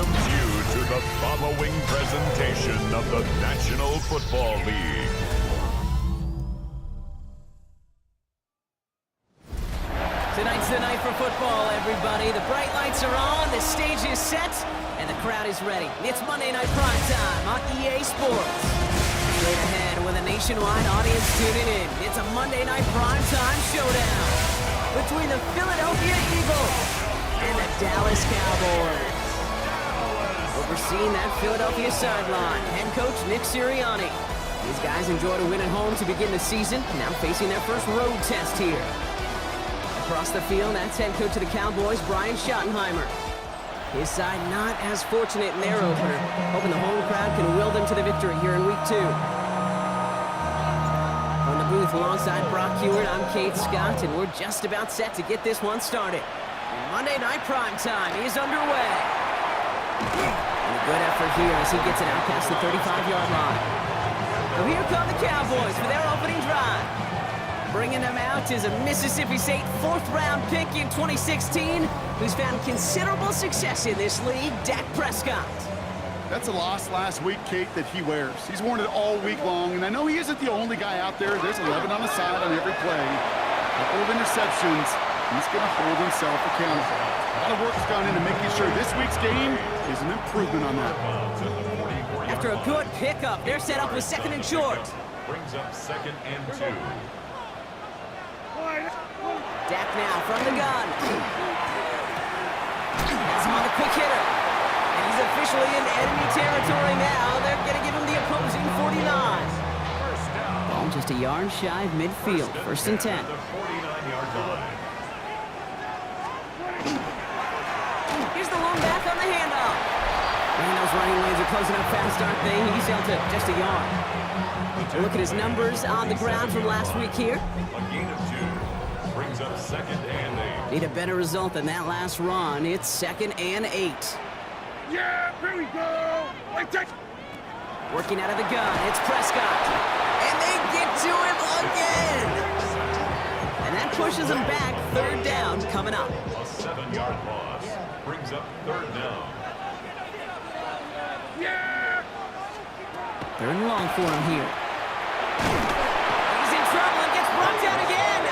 welcomes you to the following presentation of the National Football League. Tonight's the night for football, everybody. The bright lights are on, the stage is set, and the crowd is ready. It's Monday Night Primetime on EA Sports. Straight ahead with a nationwide audience tuning in. It's a Monday Night Primetime showdown between the Philadelphia Eagles and the Dallas Cowboys. Overseeing that Philadelphia sideline, head coach Nick Sirianni. These guys enjoyed a win at home to begin the season, now facing their first road test here. Across the field, that's head coach of the Cowboys, Brian Schottenheimer. His side not as fortunate in their opener, hoping the home crowd can will them to the victory here in Week 2. From the booth alongside Brock Hewitt, I'm Kate Scott, and we're just about set to get this one started. Monday Night Primetime is underway. And a good effort here as he gets it out past the 35-yard line. So here come the Cowboys for their opening drive. Bringing them out is a Mississippi State fourth-round pick in 2016 who's found considerable success in this league, Dak Prescott. That's a loss last week, Kate, that he wears. He's worn it all week long, and I know he isn't the only guy out there. There's 11 on the side on every play. A couple of interceptions. He's going to hold himself accountable. A lot of work's gone into making sure this week's game is an improvement on that. After a good pickup, they're set up with second and short. Brings up 2nd and 2. Dak now from the gun. Has him on the quick hitter. And he's officially in enemy territory now. They're going to give him the opposing 49. Ball just a yard shy of midfield. 1st and 10. The 49-yard line. Here's the lone back on the handoff. Man, those running lanes are closing up fast, aren't they? He's down to just a yard. Look at his numbers on the ground from last week here. A gain of 2. Brings up 2nd and 8. Need a better result than that last run. It's 2nd and 8. Yeah, here we go. Working out of the gun, it's Prescott. And they get to him again. And that pushes him back. 3rd down coming up. A 7-yard loss. Brings up 3rd down. 3rd and long for him here. He's in trouble and gets brought down again.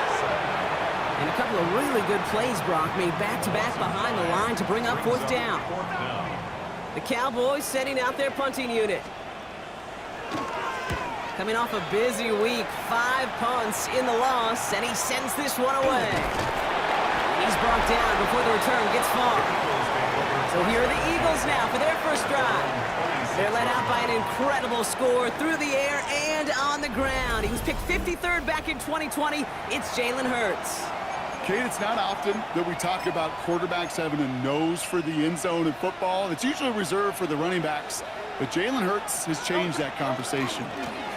And a couple of really good plays, Brock, made back-to-back behind the line to bring up 4th down. The Cowboys setting out their punting unit. Coming off a busy week, 5 punts in the loss, and he sends this one away. He's brought down before the return gets far. So here are the Eagles now for their first drive. They're led out by an incredible score through the air and on the ground. He was picked 53rd back in 2020. It's Jalen Hurts. Kate, it's not often that we talk about quarterbacks having a nose for the end zone in football. It's usually reserved for the running backs. But Jalen Hurts has changed that conversation.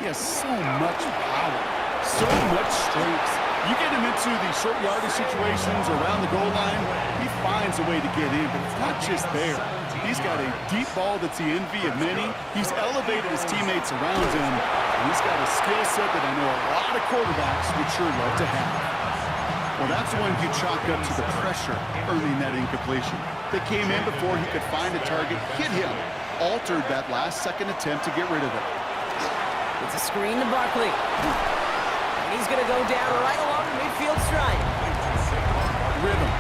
He has so much power, so much strength. You get him into these short yardage situations around the goal line, he finds a way to get in, but it's not just there. He's got a deep ball that's the envy of many. He's elevated his teammates around him, and he's got a skill set that I know a lot of quarterbacks would sure love to have. Well, that's the one you chalk up to the pressure earning that incompletion. They came in before he could find a target, hit him, altered that last-second attempt to get rid of it. It's a screen to Barkley. And he's going to go down right along the midfield stripe. Rhythm.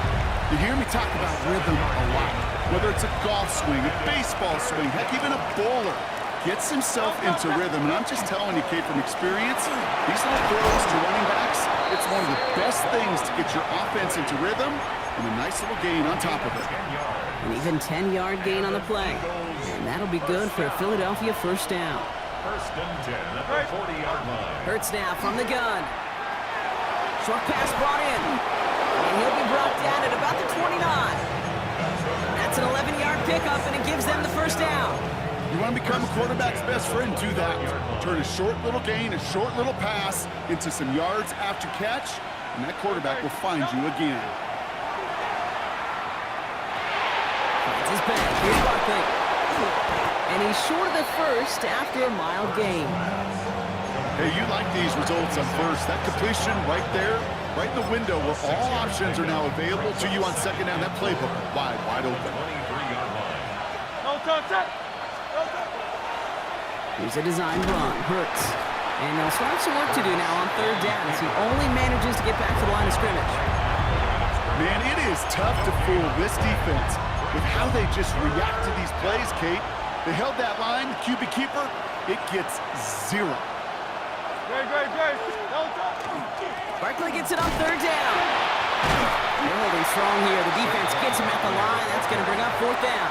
You hear me talk about rhythm a lot. Whether it's a golf swing, a baseball swing, heck, even a bowler gets himself into rhythm. And I'm just telling you, Kate, from experience, these little throws to running backs, it's one of the best things to get your offense into rhythm and a nice little gain on top of it. An even 10-yard gain on the play. And that'll be good for a Philadelphia 1st down. 1st and 10 at the 40-yard line. Hurts now from the gun. Short pass brought in. And he'll be brought down at about the 29. That's an 11-yard pickup, and it gives them the 1st down. You want to become a quarterback's best friend, do that. Turn a short little gain, a short little pass into some yards after catch, and that quarterback will find you again. That's his back. Here's Barkley. And he's short of the 1st after a mild gain. Hey, you like these results on 1st. That completion right there, right in the window where all options are now available to you on 2nd down. That playbook wide open. 23-yard line. Here's a design run. Hurts. And they'll start some work to do now on third down as he only manages to get back to the line of scrimmage. Man, it is tough to fool this defense with how they just react to these plays, Kate. They held that line, the QB keeper, it gets 0. Barkley gets it on third down. They're holding strong here. The defense gets him at the line. That's going to bring up fourth down.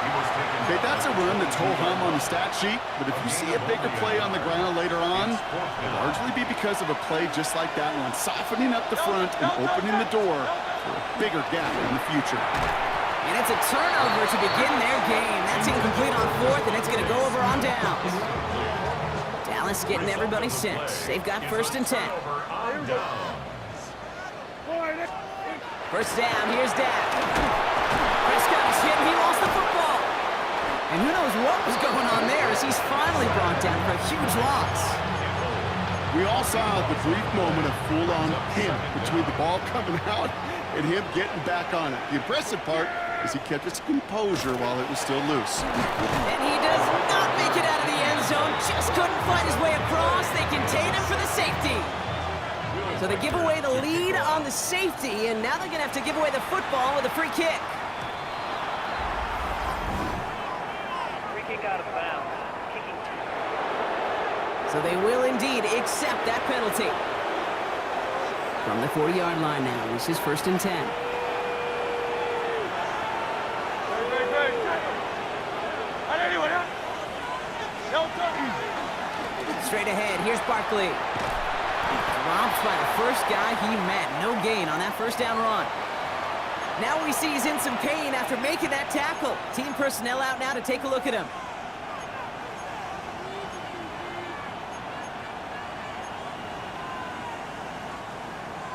Okay, that's a run that's ho-hum on the stat sheet, but if you see a bigger play on the ground later on, it'll largely be because of a play just like that one, softening up the front and opening the door for a bigger gap in the future. And it's a turnover to begin their game. That's incomplete on fourth, and it's going to go over on downs. Dallas getting everybody set. They've got first and 10. First down, here's Dak. Prescott is hit, and he lost the football. And who knows what was going on there as he's finally brought down for a huge loss. We all saw the brief moment of full-on panic between the ball coming out and him getting back on it. The impressive part is he kept his composure while it was still loose. And he does not make it out of the end zone. Just couldn't find his way across. They contain him for the safety. So they give away the lead on the safety, and now they're going to have to give away the football with a free kick. Free kick out of bounds. Kicking. So they will indeed accept that penalty. From the 40-yard line now, this is first and 10. Straight ahead, here's Barkley. Dropped by the first guy he met. No gain on that first down run. Now we see he's in some pain after making that tackle. Team personnel out now to take a look at him.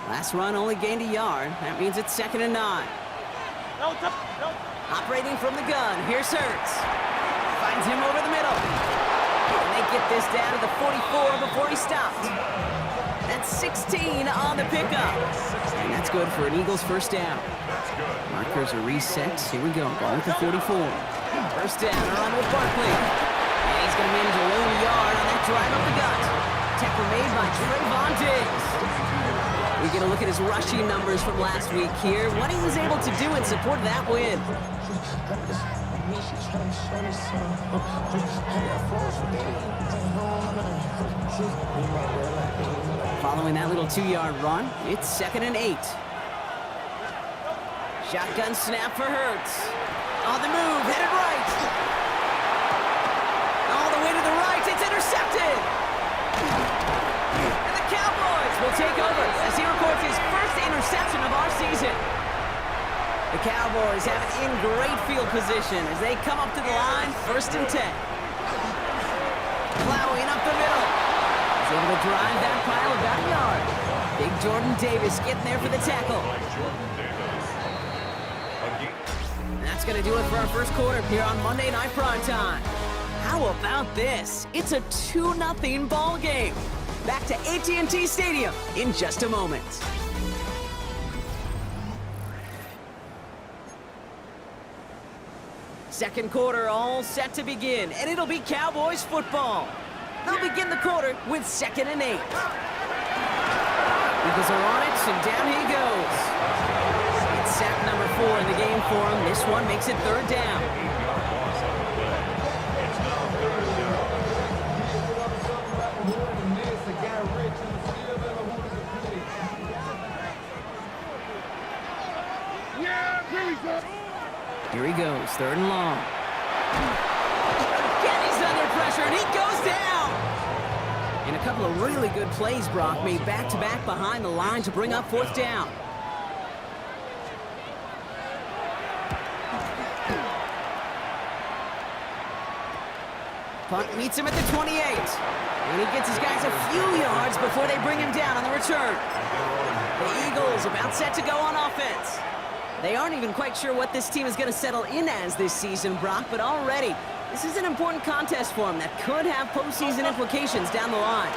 Last run only gained a yard. That means it's second and 9. Operating from the gun, here's Hurts. Finds him over the middle. And they get this down to the 44 before he stopped. That's 16 on the pickup. And that's good for an Eagles first down. Markers are reset. Here we go. Ball with the 44. First down, around with Barkley. And he's going to manage a lone yard on that drive up the gut. Tackle made by Trayvon Diggs. We get a look at his rushing numbers from last week here. What he was able to do in support of that win. Following that little 2-yard run, it's second and 8. Shotgun snap for Hurts. On the move, headed right. All the way to the right, it's intercepted. And the Cowboys will take over as he records his first interception of our season. The Cowboys have it in great field position as they come up to the line, first and 10. Plowing up the middle. He's able to drive that pile about a yard. Big Jordan Davis getting there for the tackle. And that's going to do it for our first quarter here on Monday Night Primetime. How about this? It's a 2-0 ball game. Back to AT&T Stadium in just a moment. Second quarter all set to begin, and it'll be Cowboys football. They'll begin the quarter with second and 8. Eagles are on it, and down he goes. It's sack number 4 in the game for him. This one makes it third down. Here he goes, third and long. Again, he's under pressure, and he goes down! And a couple of really good plays, Brock, made back-to-back behind the line to bring up fourth down. Punt meets him at the 28. And he gets his guys a few yards before they bring him down on the return. The Eagles about set to go on offense. They aren't even quite sure what this team is going to settle in as this season, Brock, but already, this is an important contest for them that could have postseason implications down the line.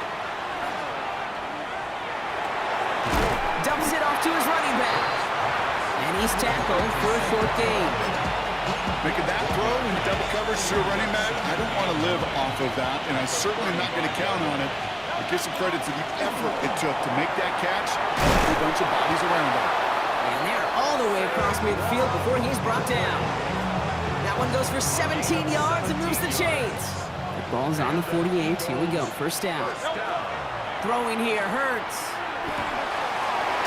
Dumps it off to his running back. And he's tackled for a short gain. Making that throw in double coverage to a running back, I don't want to live off of that, and I certainly am not going to count on it. But give some credit to the effort it took to make that catch with a bunch of bodies around him. And they're all the way across midfield before he's brought down. That one goes for 17 yards and moves the chains. The ball's on the 48. Here we go. First down. Throwing here hurts.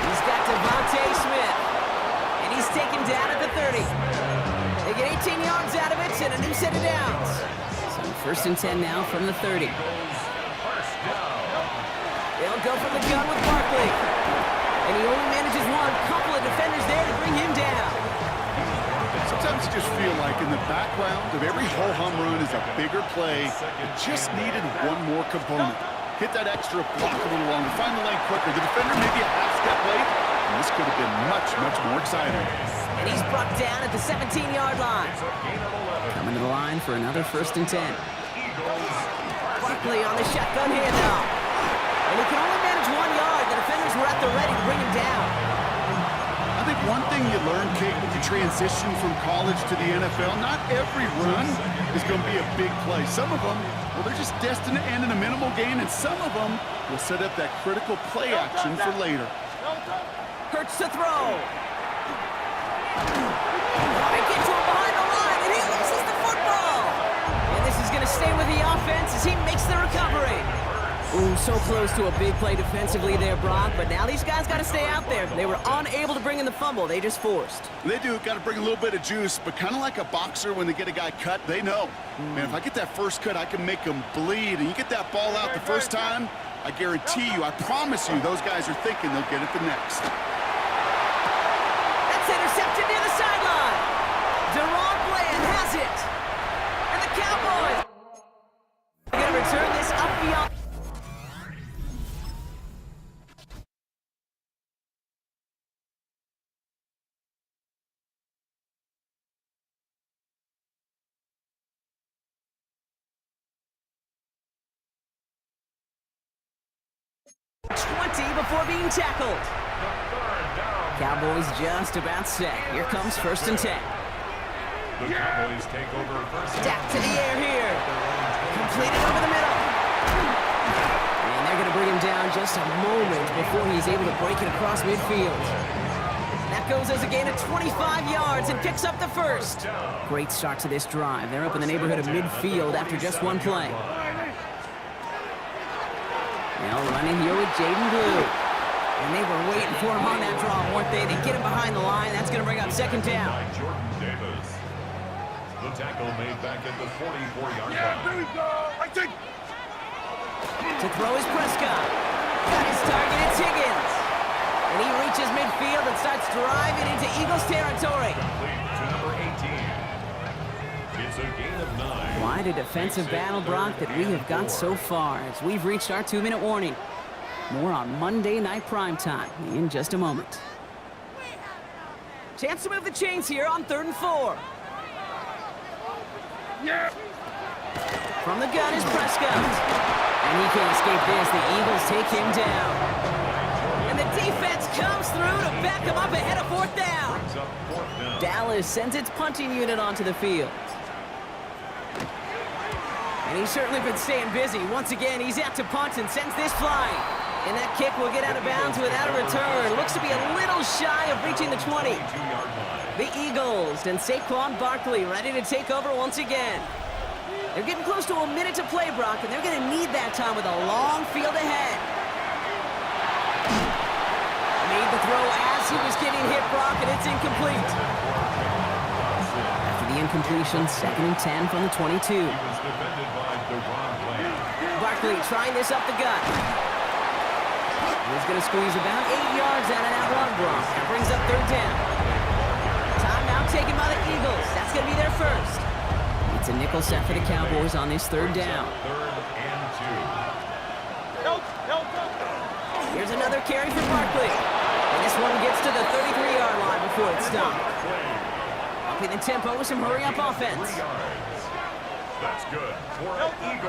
He's got Devontae Smith. And he's taken down at the 30. They get 18 yards out of it and a new set of downs. So first and 10 now from the 30. They'll go from the gun with Barkley. And he only manages one. Couple of defenders there to bring him down. Sometimes you just feel like in the background of every ho-hum run is a bigger play. It just needed one more component. Hit that extra block a little longer. Find the lane quicker. The defender maybe a half step late. And this could have been much, much more exciting. And he's brought down at the 17-yard line. Coming to the line for another first and 10. Barkley on the shotgun handoff. And he can only manage 1 yard. The defenders were at the ready to bring him down. I think one thing you learn, Kate, when you transition from college to the NFL, not every run is going to be a big play. Some of them, well, they're just destined to end in a minimal gain, and some of them will set up that critical play action for later. Hurts to throw. They get to him behind the line, and he loses the football. And this is going to stay with the offense as he makes the recovery. Ooh, so close to a big play defensively there, Brock, but now these guys got to stay out there. They were unable to bring in the fumble. They just forced. They do. Got to bring a little bit of juice, but kind of like a boxer when they get a guy cut, they know. Man, if I get that first cut, I can make them bleed. And you get that ball out the first time, I guarantee you, I promise you, those guys are thinking they'll get it the next. That's intercepted near the sideline. Deron Bland has it. And the Cowboys are going to return this up beyond. Before being tackled. Cowboys just about set. Here comes first and 10. The Cowboys take over first. Stack to the air here. Completed over the middle. And they're going to bring him down just a moment before he's able to break it across midfield. That goes as a gain of 25 yards and picks up the first. Great start to this drive. They're up in the neighborhood of midfield after just one play. Now running here with Jaden Blue. And they were waiting for him on that draw, weren't they? They get him behind the line. That's going to bring up second down. Jordan Davis. The tackle made back at the 44-yard line. There we go. I think. To throw is Prescott. Got his target, it's Higgins. And he reaches midfield and starts driving into Eagles territory. Complete to number 18. It's a gain of 9. Quite a defensive battle, Brock, that we have got so far as we've reached our 2-minute warning. More on Monday Night Primetime in just a moment. Chance to move the chains here on 3rd and 4. Yeah. From the gun is Prescott. And he can't escape this. The Eagles take him down. And the defense comes through to back him up ahead of 4th down. Dallas sends its punting unit onto the field. And he's certainly been staying busy. Once again, he's out to punt and sends this flying. And that kick will get out of bounds without a return. Looks to be a little shy of reaching the 20. The Eagles and Saquon Barkley ready to take over once again. They're getting close to a minute to play, Brock, and they're going to need that time with a long field ahead. Made the throw as he was getting hit, Brock, and it's incomplete. After the incompletion, 2nd and 10 from the 22. Barkley trying this up the gut. He's going to squeeze about 8 yards out of that run block. That brings up 3rd down. Timeout taken by the Eagles. That's going to be their first. It's a nickel set for the Cowboys on this 3rd down. 3rd and 2. Here's another carry for Barkley. And this one gets to the 33-yard line before it's stopped. Upping the tempo with some hurry-up offense. That's good.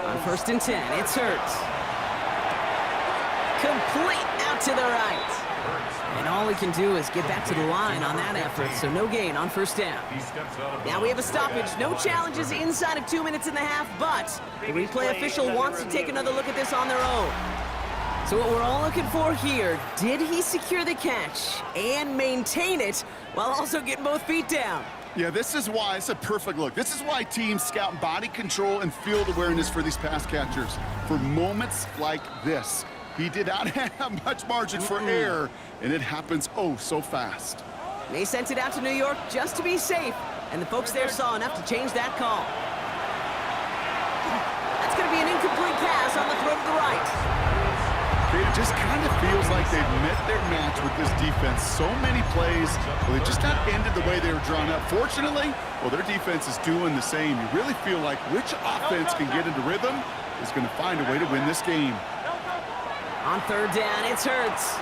On 1st and 10, it's Hurts. Complete out to the right. And all he can do is get back to the line on that effort, so no gain on first down. Now we have a stoppage. No challenges inside of 2 minutes and a half, but the replay official wants to take another look at this on their own. So what we're all looking for here, did he secure the catch and maintain it while also getting both feet down? Yeah, this is why it's a perfect look. This is why teams scout body control and field awareness for these pass catchers. For moments like this, he did not have much margin for error, and it happens oh so fast. They sent it out to New York just to be safe, and the folks there saw enough to change that call. That's going to be an incomplete pass on the throw to the right. It just kind of feels like they've met their match with this defense. So many plays, well, they just not ended the way they were drawn up. Fortunately, well, their defense is doing the same. You really feel like which offense can get into rhythm is going to find a way to win this game. On third down, it's Hurts.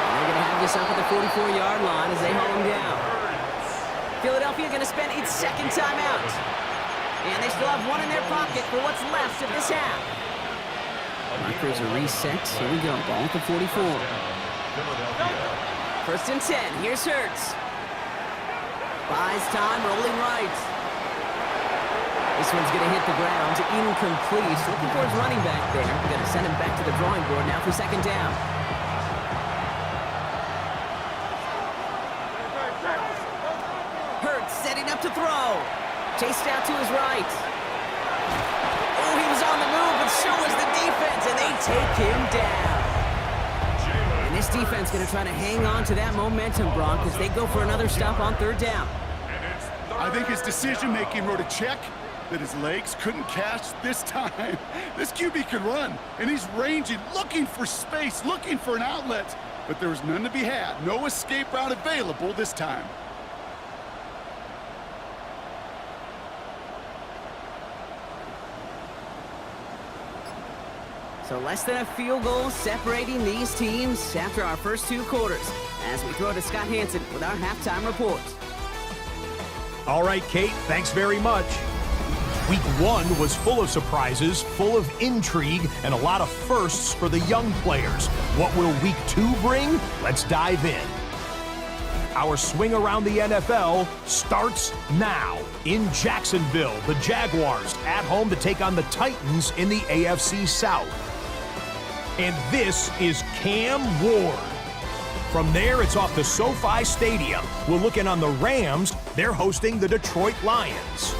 And they're going to have this up at the 44-yard line as they haul him down. Philadelphia going to spend its second timeout. And they still have one in their pocket for what's left of this half. Markers are reset. Here we go. Ball at the 44. First and 10. Here's Hurts. Buys time, rolling right. This one's going to hit the ground. Incomplete. Looking for his running back there. We're going to send him back to the drawing board now for second down. Hurts setting up to throw. Chased out to his right. Oh, he was on the move, but so was the defense, and they take him down. And this defense going to try to hang on to that momentum, Brock, as they go for another stop on third down. I think his decision-making wrote a check that his legs couldn't catch this time. This QB can run, and he's ranging, looking for space, looking for an outlet. But there was none to be had. No escape route available this time. So less than a field goal separating these teams after our first two quarters, as we throw to Scott Hansen with our halftime report. All right, Kate, thanks very much. Week 1 was full of surprises, full of intrigue, and a lot of firsts for the young players. What will Week 2 bring? Let's dive in. Our swing around the NFL starts now. In Jacksonville, the Jaguars at home to take on the Titans in the AFC South. And this is Cam Ward. From there, it's off to SoFi Stadium. We're looking on the Rams. They're hosting the Detroit Lions.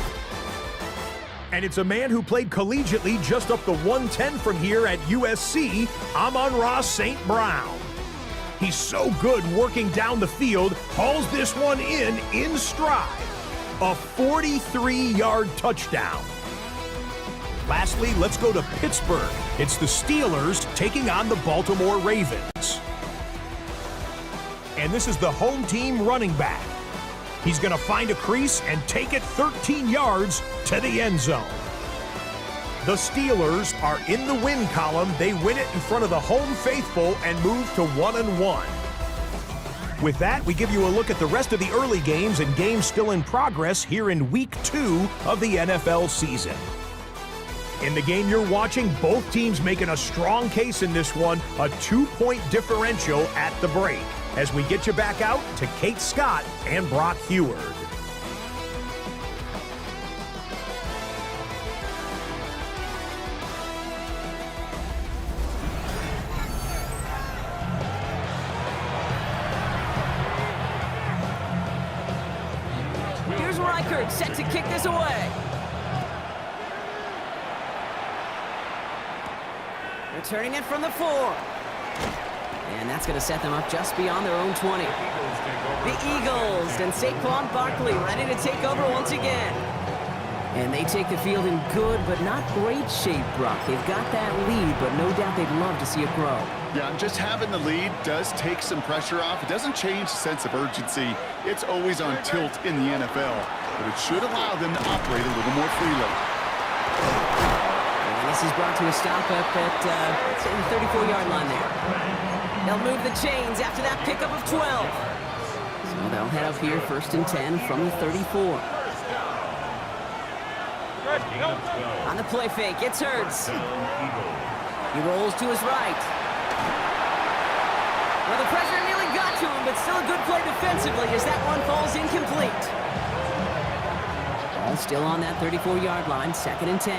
And it's a man who played collegiately just up the 110 from here at USC, Amon-Ra St. Brown. He's so good working down the field, hauls this one in stride. A 43-yard touchdown. Lastly, let's go to Pittsburgh. It's the Steelers taking on the Baltimore Ravens. And this is the home team running back. He's going to find a crease and take it 13 yards to the end zone. The Steelers are in the win column. They win it in front of the home faithful and move to 1-1. With that, we give you a look at the rest of the early games and games still in progress here in Week 2 of the NFL season. In the game you're watching, both teams making a strong case in this one, a 2-point differential at the break. As we get you back out to Kate Scott and Brock Heward. Here's Reichert set to kick this away. Returning it from the 4. And that's going to set them up just beyond their own 20. The Eagles and Saquon Barkley ready to take over once again. And they take the field in good but not great shape, Brock. They've got that lead, but no doubt they'd love to see it grow. Yeah, just having the lead does take some pressure off. It doesn't change the sense of urgency. It's always on tilt in the NFL, but it should allow them to operate a little more freely. And this is brought to a stop up at the 34-yard line there. They'll move the chains after that pickup of 12. So they'll head up here first and 10 from the 34. On the play fake, it's Hurts. He rolls to his right. Well, the pressure nearly got to him, but still a good play defensively as that one falls incomplete. Ball still on that 34-yard line, 2nd and 10.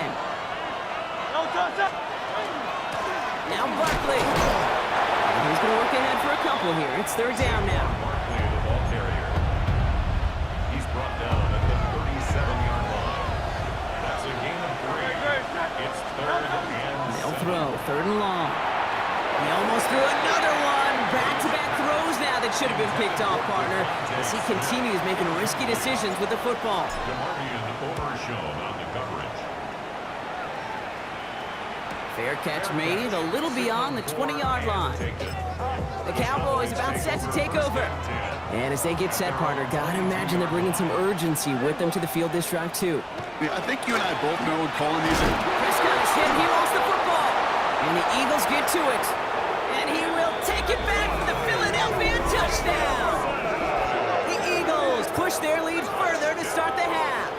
Now Barkley. And he's going to work ahead for a couple here. It's 3rd down now. Barkley, the ball carrier. He's brought down at the 37-yard line. That's a gain of 3. It's 3rd and They'll 7. throw, 3rd and long. He almost threw another one. Back-to-back throws now that should have been picked off, partner, as he continues making risky decisions with the football. DeMarvion overshown on the coverage. Fair catch made a little beyond the 20-yard line. The Cowboys about set to take over. And as they get set, partner, gotta imagine they're bringing some urgency with them to the field this drive, too. Yeah, I think you and I both know in calling these. Prescott is hit. He lost the football. And the Eagles get to it. And he will take it back for the Philadelphia touchdown. The Eagles push their lead further to start the half.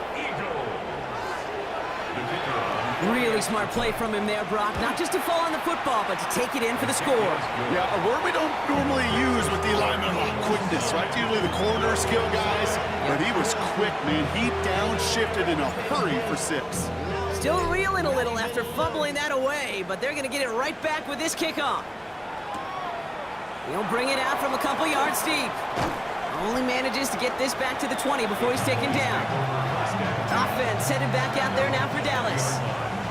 Really smart play from him there, Brock. Not just to fall on the football, but to take it in for the score. Yeah, a word we don't normally use with the alignment, quickness, right? Usually the corner skill guys, but he was quick, man. He downshifted in a hurry for 6. Still reeling a little after fumbling that away, but they're going to get it right back with this kickoff. He'll bring it out from a couple yards deep. Only manages to get this back to the 20 before he's taken down. Offense headed back out there now for Dallas.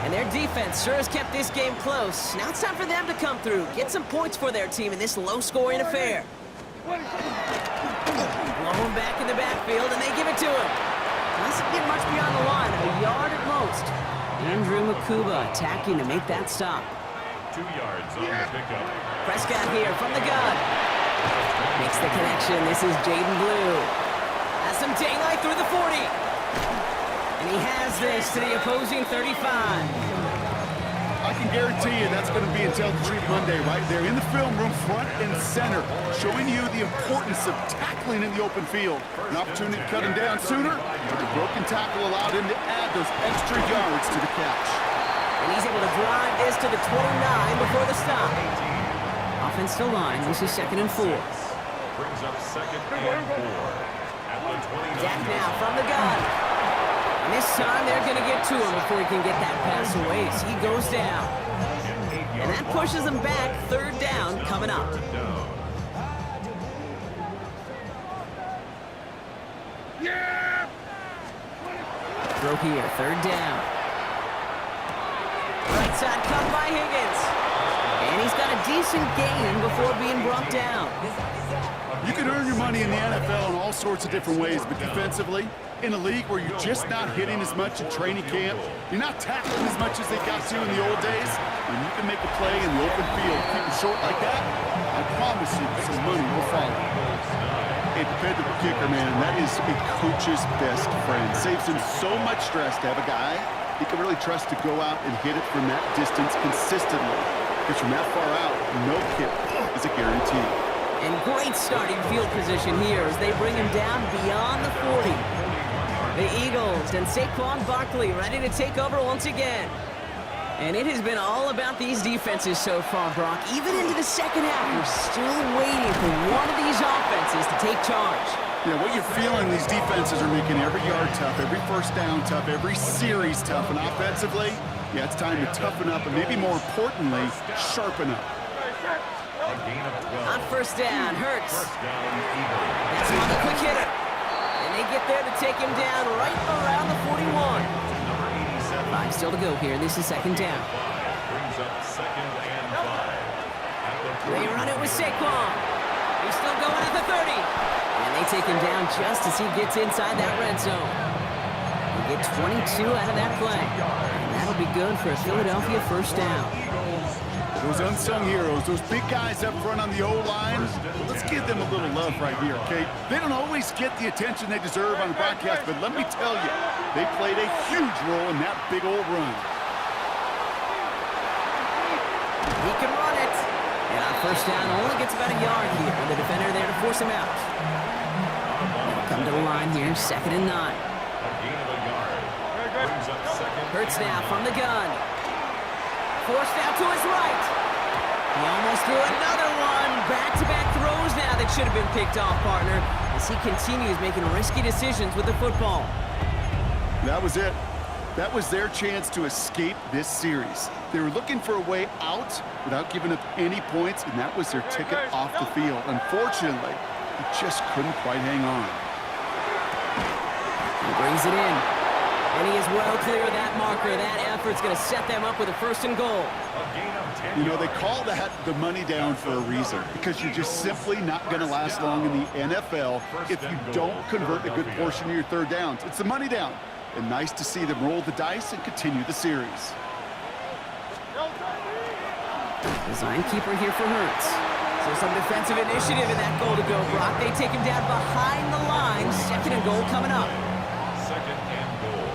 And their defense sure has kept this game close. Now it's time for them to come through, get some points for their team in this low-scoring affair. Blown back in the backfield, and they give it to him. Doesn't get much beyond the line, a yard at most. Andrew Makuba attacking to make that stop. 2 yards on the pickup. Prescott here from the gun. Makes the connection. This is Jaden Blue. Has some daylight through the 40. And he has this to the opposing 35. I can guarantee you that's going to be until Monday right there in the film room, front and center, showing you the importance of tackling in the open field. An opportunity to cut him down sooner, but the broken tackle allowed him to add those extra yards to the catch. And he's able to drive this to the 29 before the stop. Offense still line. This is 2nd and 4. Brings up 2nd and 4 at the 29. Dak now from the gun. And this time they're going to get to him before he can get that pass away as he goes down. And that pushes him back. 3rd down coming up. Throw here, 3rd down. Right side cut by Higgins. And he's got a decent gain before being brought down. You can earn your money in the NFL in all sorts of different ways, but defensively, in a league where you're just not hitting as much in training camp, you're not tackling as much as they got to in the old days, when you can make a play in the open field, keep it short like that, I promise you some money will follow. A dependable kicker, man, that is a coach's best friend. Saves him so much stress to have a guy he can really trust to go out and hit it from that distance consistently. Because from that far out, no kick is a guarantee. And great starting field position here as they bring him down beyond the 40. The Eagles and Saquon Barkley ready to take over once again. And it has been all about these defenses so far, Brock. Even into the second half, we're still waiting for one of these offenses to take charge. Yeah, what you're feeling, these defenses are making every yard tough, every first down tough, every series tough. And offensively, yeah, it's time to toughen up and maybe more importantly, sharpen up. On 1st down, Hurts. That's him on the quick hitter. And they get there to take him down right around the 41. 5 still to go here. This is 2nd down. Brings up 2nd and 5. They run it with Saquon. He's still going at the 30. And they take him down just as he gets inside that red zone. They get 22 out of that play. And that'll be good for a Philadelphia 1st down. Those unsung heroes, those big guys up front on the O-line, let's give them a little love right here, okay? They don't always get the attention they deserve on the broadcast, but let me tell you, they played a huge role in that big old run. He can run it. And on 1st down, only gets about a yard here. The defender there to force him out. They'll come to the line here, 2nd and 9. A gain of a yard. Brings up 2nd. Hurts now from the gun. Forced out to his right. He almost threw another one. Back-to-back throws now that should have been picked off, partner, as he continues making risky decisions with the football. That was it. That was their chance to escape this series. They were looking for a way out without giving up any points, and that was their ticket off the field. Unfortunately, he just couldn't quite hang on. He brings it in. And he is well clear of that marker. That effort's going to set them up with a 1st and goal. You know, they call that the money down for a reason, because you're just simply not going to last long in the NFL if you don't convert a good portion of your 3rd downs. It's the money down. And nice to see them roll the dice and continue the series. Design keeper here for Hurts. So some defensive initiative in that goal to go, Brock. They take him down behind the line. 2nd and goal coming up. 2nd and goal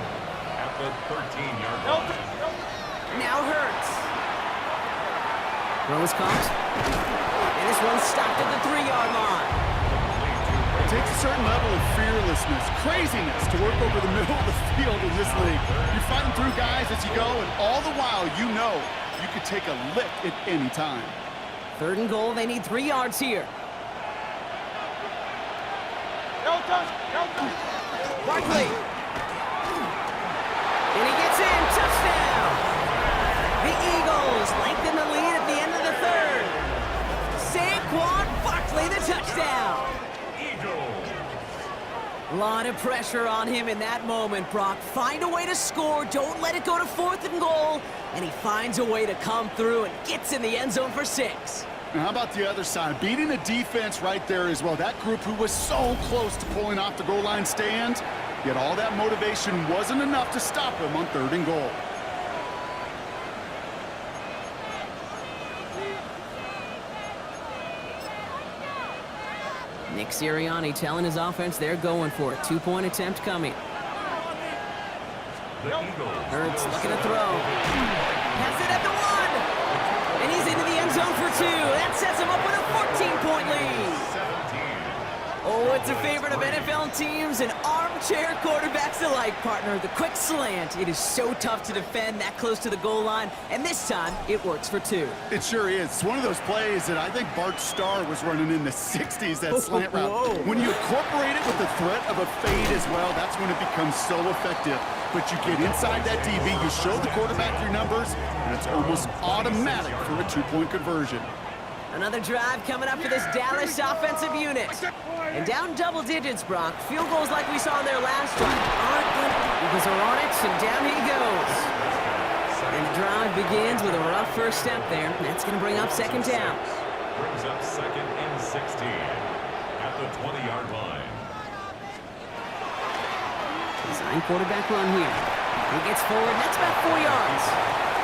at the 13-yard line. Now Hurts. Throw is caught. And this one's stopped at the 3-yard line. It takes a certain level of fearlessness, craziness to work over the middle of the field in this league. You're fighting through guys as you go, and all the while you know you could take a lick at any time. 3rd and goal, they need 3 yards here. Barkley. And he gets in, touchdown! The Eagles lengthen the lead at the end of the 3rd. Saquon Barkley, the touchdown! A lot of pressure on him in that moment, Brock. Find a way to score. Don't let it go to 4th and goal. And he finds a way to come through and gets in the end zone for 6. And how about the other side? Beating the defense right there as well. That group who was so close to pulling off the goal line stand, yet all that motivation wasn't enough to stop him on 3rd and goal. Nick Sirianni telling his offense they're going for it. 2-point attempt coming. Hurts looking to throw. Has it at the 1. And he's into the end zone for 2. That sets him up with a 14-point lead. Oh, it's a favorite of NFL teams and armchair quarterbacks alike, partner. The quick slant. It is so tough to defend that close to the goal line, and this time it works for 2. It sure is. It's one of those plays that I think Bart Starr was running in the 60s, that slant route. When you incorporate it with the threat of a fade as well, that's when it becomes so effective. But you get inside that DB, you show the quarterback your numbers, and it's almost automatic for a 2-point conversion. Another drive coming up for this Dallas offensive unit. And down double digits, Brock. Field goals like we saw in their last one aren't good because they're on it, and down he goes. And the drive begins with a rough first step there. That's going to bring up 2nd down. Brings up 2nd and 16 at the 20-yard line. Design quarterback run here. He gets forward, and that's about 4 yards.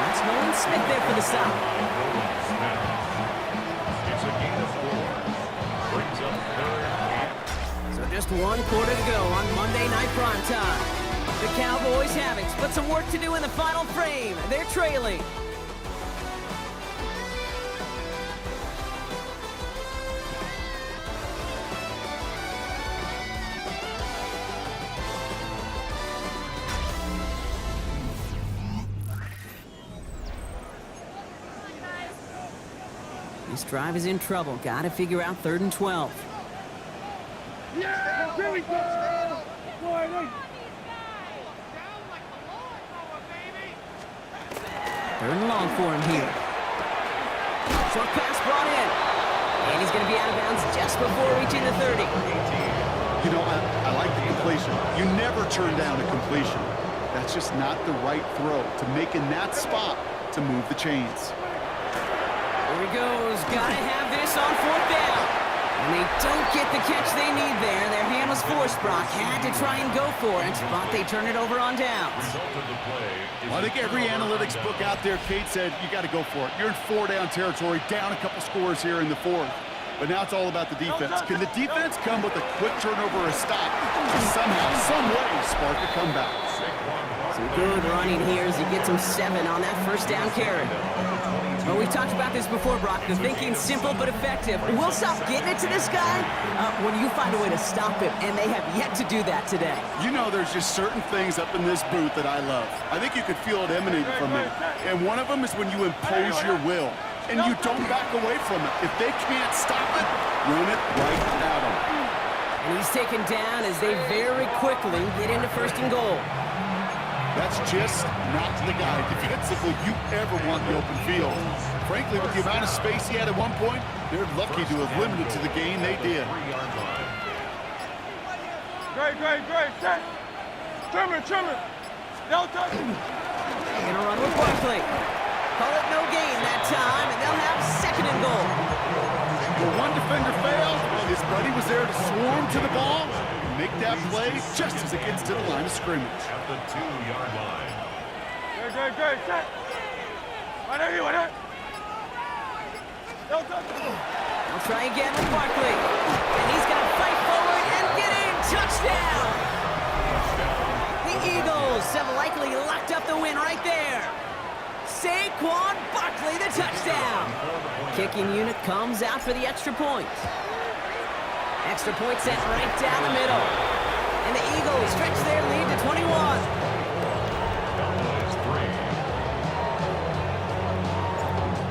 That's Nolan Smith there for the stop. It's a gain of 4. Brings up 3rd and... So just 1 quarter to go on Monday Night Primetime. The Cowboys have it, but some work to do in the final frame. They're trailing. This drive is in trouble. Got to figure out 3rd and 12. Yeah, here we go. Third and long for him here. Short pass brought in. And he's going to be out of bounds just before reaching the 30. You know, I like the completion. You never turn down a completion. That's just not the right throw to make in that spot to move the chains. Here he goes. Got to have this on 4th down. And they don't get the catch they need there. Their hand was forced, Brock. Had to try and go for it, but they turn it over on downs. Well, I think every analytics book out there, Kate, said you got to go for it. You're in 4-down territory, down a couple scores here in the 4th. But now it's all about the defense. Can the defense come with a quick turnover or a stop to somehow, some way, spark a comeback? Some good running here as he gets him 7 on that 1st down carry. Well, we've talked about this before, Brock. The thinking's simple but effective. We'll stop getting it to this guy when you find a way to stop him, and they have yet to do that today. You know, there's just certain things up in this booth that I love. I think you could feel it emanating from him. And one of them is when you impose your will, and you don't back away from it. If they can't stop it, run it right at them. And he's taken down as they very quickly get into 1st and goal. That's just not the guy defensively you ever want in the open field. Frankly, with the amount of space he had at one point, they're lucky to have limited to the gain they did. Great. Set. Trimmer. Delta. Gonna run with Barkley. Call it no gain that time, and they'll have 2nd and goal. Well, one defender failed. His buddy was there to swarm to the ball and make that play just as it gets to the line of scrimmage. At the 2-yard line. Great. Set. Right there. Delta. We'll try again with Barkley. And he's gonna fight forward and get in. Touchdown! The Eagles have likely locked up the win right there. Saquon Barkley, the touchdown. Kicking unit comes out for the extra point. Extra point sent right down the middle. And the Eagles stretch their lead to 21. Cowboys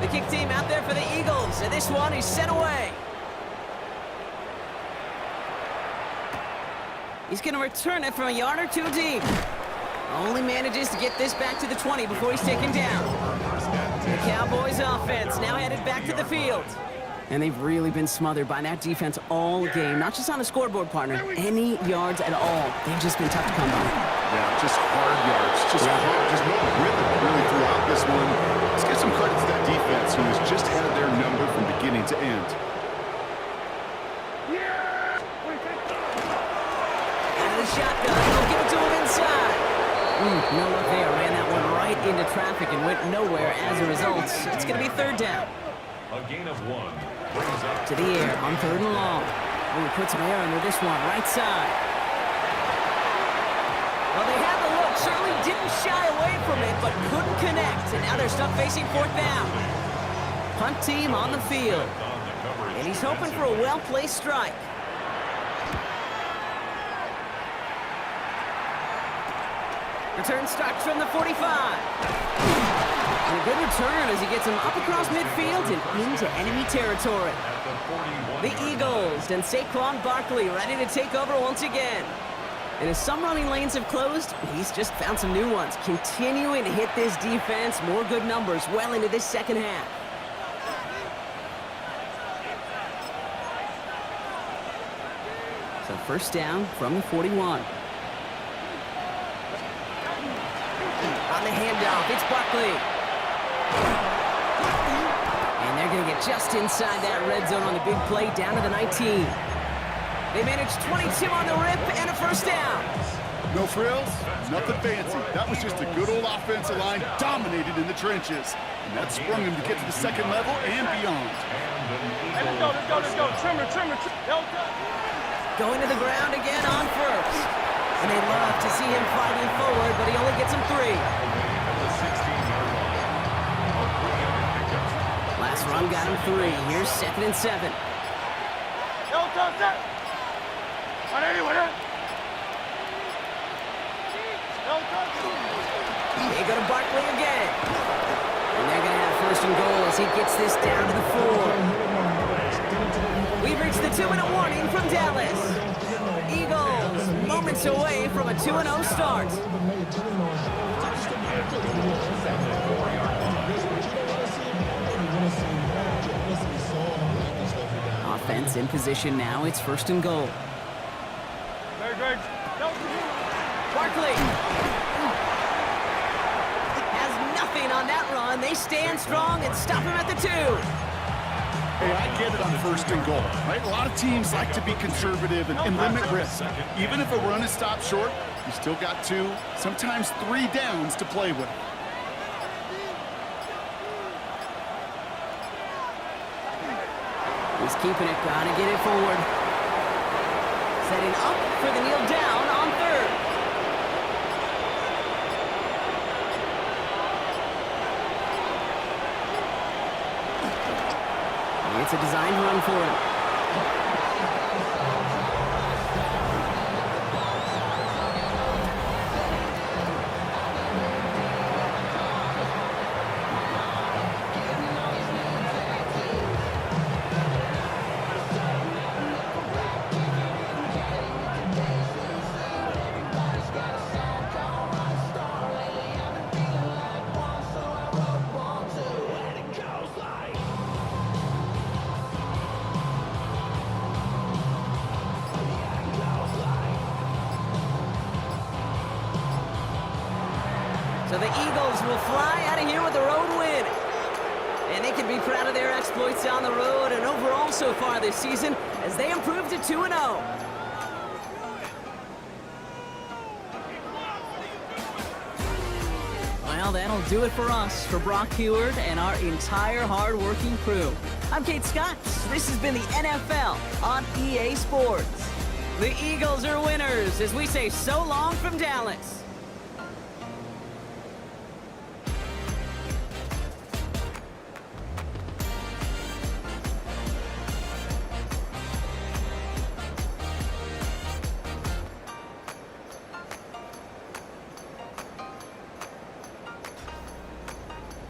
3. The kick team out there for the Eagles, and this one is sent away. He's going to return it from a yard or two deep. Only manages to get this back to the 20 before he's taken down. The Cowboys offense now headed back to the field. And they've really been smothered by that defense all game. Not just on the scoreboard, partner. Any yards at all. They've just been tough to come by. Yeah, just hard yards. Just no rhythm really throughout this one. Let's give some credit to that defense who has just had their number from beginning to end. Out of the shotgun. They'll give it to him inside. No luck there. Ran that one right into traffic and went nowhere as a result. It's going to be 3rd down. A gain of 1. Brings up To the air on 3rd and long. Puts some air under this one, right side. Well, they had the look, certainly didn't shy away from it, but couldn't connect. And now they're stuck facing 4th down. Punt team on the field. on the coverage. And he's hoping for a well-placed strike. Return starts from the 45. And a good return as he gets him up across midfield and into enemy territory. At the 41. The Eagles and Saquon Barkley ready to take over once again. And as some running lanes have closed, he's just found some new ones, continuing to hit this defense more good numbers well into this 2nd half. So 1st down from the 41. On the handoff, it's Barkley. And they're going to get just inside that red zone on the big play, down to the 19. They managed 22 on the rip and a 1st down. No frills, nothing fancy. That was just a good old offensive line dominated in the trenches. And that sprung him to get to the 2nd level and beyond. Hey, let's go. Trimmer. Delta. Going to the ground again on 1st. And they love to see him fighting forward, but he only gets him 3. Last run got him 3. Here's 2nd and 7. Delta, set. Right. Delta. They go to Barkley again. And they're going to have 1st and goal as he gets this down to the 4. We've reached the 2-minute warning from Dallas. Eagles moments away from a 2-0 start. Offense in position now. It's 1st and goal. Great. Barkley has nothing on that run. They stand strong and stop him at the 2. Hey, I get it on 1st and goal, right? A lot of teams like to be conservative and limit risk. Even if a run is stopped short, you still got 2, sometimes 3 downs to play with. He's keeping it, gotta get it forward. Setting up for the kneel down on 3rd. It's a designed run for him. So the Eagles will fly out of here with a road win. And they can be proud of their exploits on the road and overall so far this season as they improve to 2-0. Well, that'll do it for us, for Brock Heward and our entire hard-working crew. I'm Kate Scott. This has been the NFL on EA Sports. The Eagles are winners as we say so long from Dallas.